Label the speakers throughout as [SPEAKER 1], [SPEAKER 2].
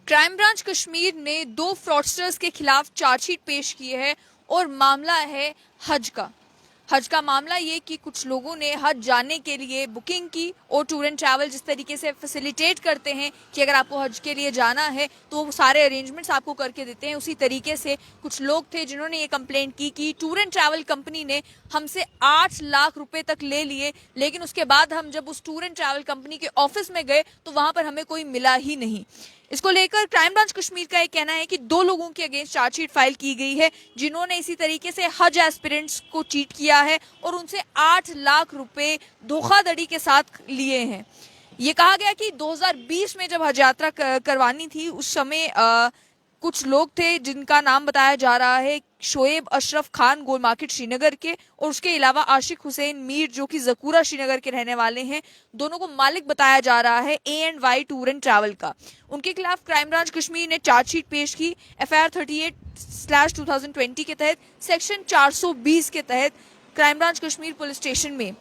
[SPEAKER 1] Crime branch Kashmir ने 2 fraudsters के खिलाफ चार्जशीट पेश की है और मामला है हज का मामला ये कि कुछ लोगों ने हज जाने के लिए बुकिंग की और टूर एंड ट्रैवल जिस तरीके से फैसिलिटेट करते हैं कि अगर आपको हज के लिए जाना है तो वो सारे अरेंजमेंट्स आपको करके देते हैं, उसी तरीके से कुछ लोग थे जिन्होंने ये कंप्लेंट की कि टूर एंड ट्रैवल कंपनी ने हमसे 8 लाख रुपए तक ले लिए, लेकिन उसके बाद हम जब उस टूर एंड ट्रैवल कंपनी के ऑफिस में गए तो वहां पर हमें कोई मिला ही नहीं। इसको लेकर क्राइम ब्रांच कश्मीर का ये कहना है कि 2 लोगों के अगेंस्ट चार्जशीट फाइल की गई है जिन्होंने इसी तरीके से हज एस्पिरेंट्स को चीट किया है और उनसे 8 लाख रुपए धोखाधड़ी के साथ लिए हैं। ये कहा गया कि 2020 में जब हज यात्रा करवानी थी उस समय कुछ लोग थे जिनका नाम बताया जा रहा है शोएब अशरफ खान, गोल मार्केट श्रीनगर के, और उसके अलावा आशिक हुसैन मीर जो कि जकूरा श्रीनगर के रहने वाले हैं। दोनों को मालिक बताया जा रहा है A&Y टूर एंड ट्रैवल का। उनके खिलाफ क्राइम ब्रांच कश्मीर ने चार्जशीट पेश की FIR 38/2020 के तहत सेक्शन 420 के तहत crime branch Kashmir police station में।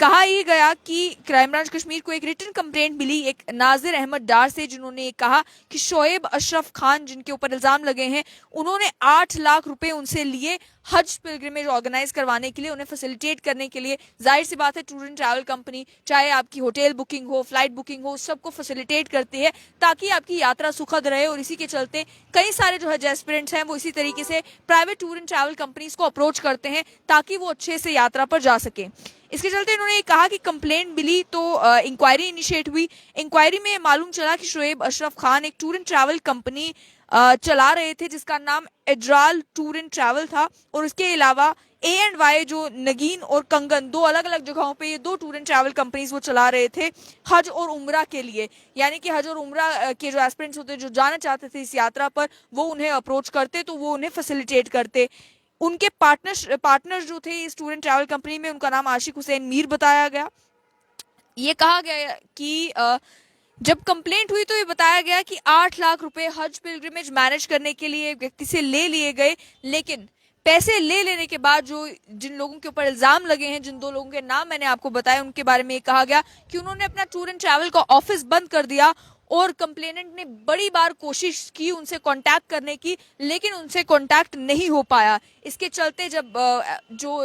[SPEAKER 1] कहा यह गया कि क्राइम ब्रांच कश्मीर को एक रिटन कंप्लेंट मिली एक नाजिर अहमद डार से, जिन्होंने कहा कि शोएब अशरफ खान जिनके ऊपर इल्जाम लगे हैं उन्होंने 8 लाख रुपए उनसे लिए हज पिलग्रिमेज ऑर्गेनाइज करवाने के लिए, उन्हें फैसिलिटेट करने के लिए। जाहिर सी बात है टूर एंड ट्रैवल कंपनी चाहे आपकी होटल बुकिंग हो, फ्लाइट बुकिंग हो, सबको फैसिलिटेट करती है ताकि आपकी यात्रा सुखद रहे, और इसी के चलते कई सारे जो हज एस्पिरेंट्स हैं वो इसी तरीके से private tour and travel companies को अप्रोच करते हैं ताकि वो अच्छे से यात्रा पर जा सके। इसके चलते इन्होंने कहा कि कंप्लेंट मिली तो इंक्वायरी इनिशिएट हुई। इंक्वायरी में मालूम चला कि शोएब अशरफ खान एक टूर एंड ट्रैवल कंपनी चला रहे थे जिसका नाम एड्राल टूर एंड ट्रैवल था, और इसके अलावा A&Y जो नगीन और कंगन 2 अलग अलग जगहों पे ये 2 टूर एंड ट्रैवल कंपनीज वो चला रहे थे हज और उम्रा के लिए। यानी कि हज और उम्रा के जो एस्पिरेंट्स होते जो जाना चाहते थे इस यात्रा पर वो उन्हें अप्रोच करते तो वो उन्हें फैसिलिटेट करते। उनके पार्टनर जो थे इस टूर एंड ट्रैवल कंपनी में, उनका नाम आशिक हुसैन मीर बताया गया। ये कहा गया कि जब कंप्लेंट हुई तो ये बताया गया कि 8 लाख रुपए हज पिलग्रिमेज मैनेज करने के लिए एक व्यक्ति से ले लिए गए, लेकिन पैसे ले लेने के बाद जो जिन लोगों के ऊपर इल्जाम लगे हैं, जिन 2 लोगों के नाम मैंने आपको बताया, उनके बारे में कहा गया कि उन्होंने अपना टूर एंड ट्रैवल का ऑफिस बंद कर दिया और कंप्लेनेंट ने बड़ी बार कोशिश की उनसे कांटेक्ट करने की, लेकिन उनसे कांटेक्ट नहीं हो पाया। इसके चलते जब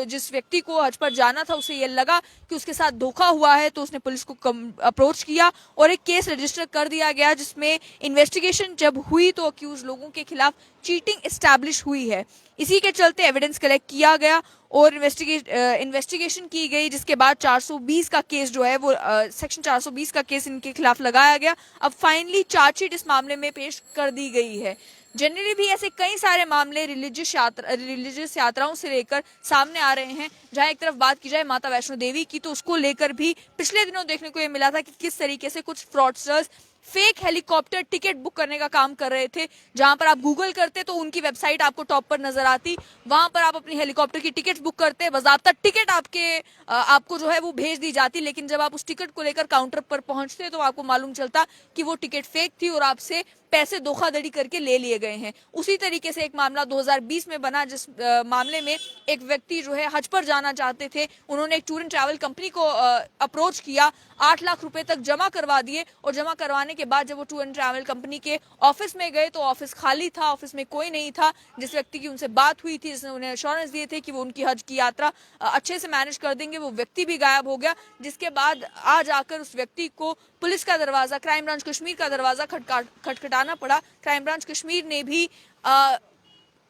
[SPEAKER 1] जिस व्यक्ति को हज पर जाना था उसे ये लगा कि उसके साथ धोखा हुआ है तो उसने पुलिस को अप्रोच किया और एक केस रजिस्टर कर दिया गया, जिसमें इन्वेस्टिगेशन जब हुई तो अक्यूज लोगों के खिलाफ चीटिंग एस्टैब्लिश हुई है। इसी के चलते एविडेंस कलेक्ट किया गया और इन्वेस्टिगेशन की गई, जिसके बाद 420 का केस जो है वो सेक्शन 420 का केस इनके खिलाफ लगाया गया। अब फाइनली चार्जशीट इस मामले में पेश कर दी गई है। जनरली भी ऐसे कई सारे मामले रिलीजियस यात्राओं से लेकर सामने आ रहे हैं। जहां एक तरफ बात की जाए माता वैष्णो देवी की तो उसको लेकर भी पिछले दिनों देखने को ये मिला था कि किस तरीके से कुछ fraudsters fake helicopter ticket book करने का काम कर रहे थे। जहां पर आप गूगल करते तो उनकी वेबसाइट आपको टॉप पर नजर आती, वहां पर आप अपनी हेलीकॉप्टर की टिकट बुक करते, बाज़ाब्ता टिकट आपको जो है वो भेज दी जाती, लेकिन जब आप उस टिकट को लेकर काउंटर पर पहुंचते तो आपको मालूम चलता कि वो टिकट फेक थी और आपसे पैसे धोखाधड़ी करके ले लिए गए हैं। उसी तरीके से एक मामला 2020 में बना जिस मामले में एक व्यक्ति जो है हज पर जाना चाहते थे, उन्होंने एक टूर एंड ट्रैवल कंपनी को अप्रोच किया, 8 लाख रुपए तक जमा करवा दिए और जमा करवाने के बाद जब वो टूर एंड ट्रैवल कंपनी के ऑफिस में गए तो ऑफिस खाली था, ऑफिस में कोई नहीं था। जिस व्यक्ति की उनसे बात हुई थी, जिसने उन्हें एश्योरेंस दिए थे कि वो उनकी हज की यात्रा अच्छे से मैनेज कर देंगे, वो व्यक्ति भी गायब हो गया। जिसके बाद आज आकर उस व्यक्ति को पुलिस का दरवाजा, क्राइम ब्रांच कश्मीर का दरवाजा खटखटाना पड़ा। क्राइम ब्रांच कश्मीर ने भी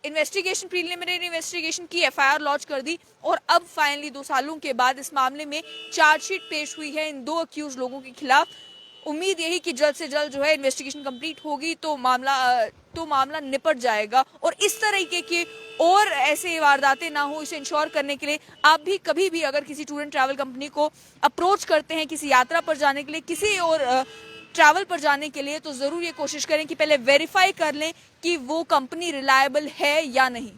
[SPEAKER 1] प्रीलिमिनरी इन्वेस्टिगेशन की FIR लॉन्च कर दी और अब फाइनली 2 सालों के बाद इस मामले में चार्जशीट पेश हुई है इन 2 अक्यूज लोगों के खिलाफ। उम्मीद यही कि जल्द से जल्द जो है इन्वेस्टिगेशन कंप्लीट होगी तो मामला निपट जाएगा और इस तरीके के और ऐसे वारदातें ना हो, इसे इंश्योर करने के लिए आप भी कभी भी अगर किसी टूर एंड ट्रैवल कंपनी को अप्रोच करते हैं किसी यात्रा पर जाने के लिए, किसी और ट्रैवल पर जाने के लिए, तो जरूर ये कोशिश करें कि पहले वेरीफाई कर लें कि वो कंपनी रिलायबल है या नहीं।